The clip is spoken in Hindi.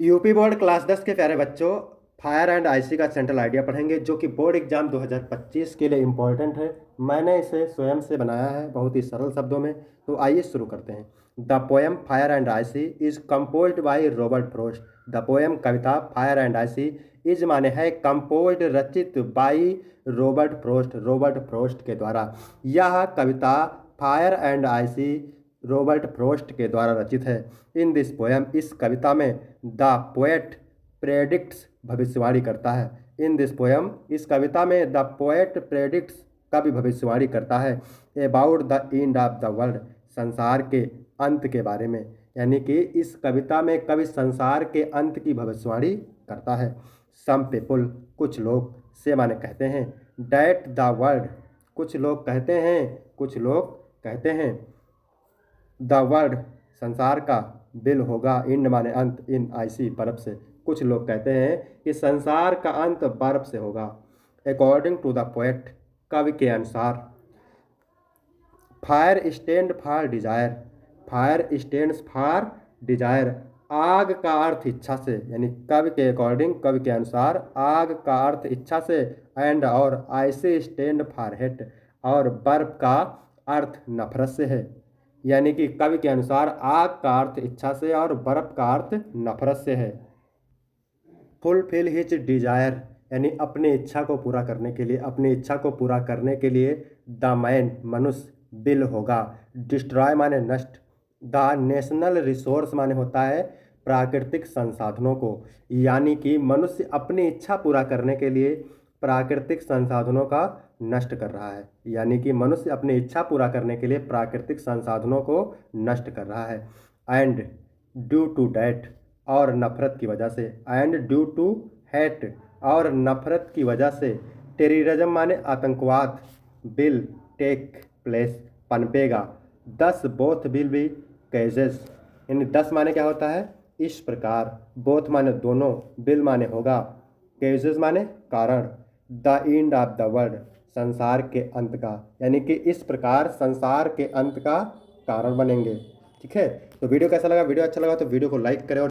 यूपी बोर्ड क्लास 10 के प्यारे बच्चों, फायर एंड आईसी का सेंट्रल आइडिया पढ़ेंगे जो कि बोर्ड एग्जाम 2025 के लिए इम्पोर्टेंट है। मैंने इसे स्वयं से बनाया है बहुत ही सरल शब्दों में। तो आइए शुरू करते हैं। The poem fire and IC is composed by Robert Frost. The poem Kavita fire and IC is माने है कंपोज्ड रचित बाय रॉबर्ट फ्रॉस्ट के द्वारा। यह कविता fire and ice Robert Frost के द्वारा रचित है। इन दिस पोएम, इस कविता में द पोएट प्रेडिक्ट्स भविष्यवाणी करता है। इन दिस पोएम, इस कविता में द पोएट प्रेडिक्ट्स कवि भविष्यवाणी करता है about the end of the world, संसार के अंत के बारे में। यानी कि इस कविता में कवि संसार के अंत की भविष्यवाणी करता है। सम पीपुल, कुछ लोग, से माने कहते हैं, डैट द वर्ल्ड, कुछ लोग कहते हैं द वर्ल्ड, संसार का, बिल होगा, इंड माने अंत, इन आईसी बर्फ से। कुछ लोग कहते हैं कि संसार का अंत बर्फ से होगा। अकॉर्डिंग टू द पोएट, कवि के अनुसार, fire stand for Dzire, fire stands for Dzire, आग का अर्थ इच्छा से। यानी कवि के अकॉर्डिंग, कवि के अनुसार, आग का अर्थ इच्छा से, एंड और आईसी स्टैंड फॉर हेट, और बर्फ का अर्थ नफरत से है। यानी कि कवि के अनुसार आग का अर्थ इच्छा से और बर्फ का अर्थ नफरत से है। फुलफिल हिज डिजायर, यानी अपनी इच्छा को पूरा करने के लिए, अपनी इच्छा को पूरा करने के लिए, द मैन, मनुष्य, बिल होगा, डिस्ट्रॉय माने नष्ट, द नेशनल रिसोर्स माने होता है प्राकृतिक संसाधनों को। यानी कि मनुष्य अपनी इच्छा पूरा करने के लिए प्राकृतिक संसाधनों का नष्ट कर रहा है। यानी कि मनुष्य अपनी इच्छा पूरा करने के लिए प्राकृतिक संसाधनों को नष्ट कर रहा है। एंड ड्यू टू डैट, और नफरत की वजह से, एंड ड्यू टू हेट, और नफरत की वजह से, टेररिज्म माने आतंकवाद, बिल टेक प्लेस, पनपेगा, 10 बोथ विल बी केजेस। यानी 10 माने क्या होता है, इस प्रकार, बोथ माने दोनों, बिल माने होगा, केजेस माने कारण, the end of the world, संसार के अंत का। यानी कि इस प्रकार संसार के अंत का कारण बनेंगे। ठीक है, तो वीडियो कैसा लगा? वीडियो अच्छा लगा तो वीडियो को लाइक करें और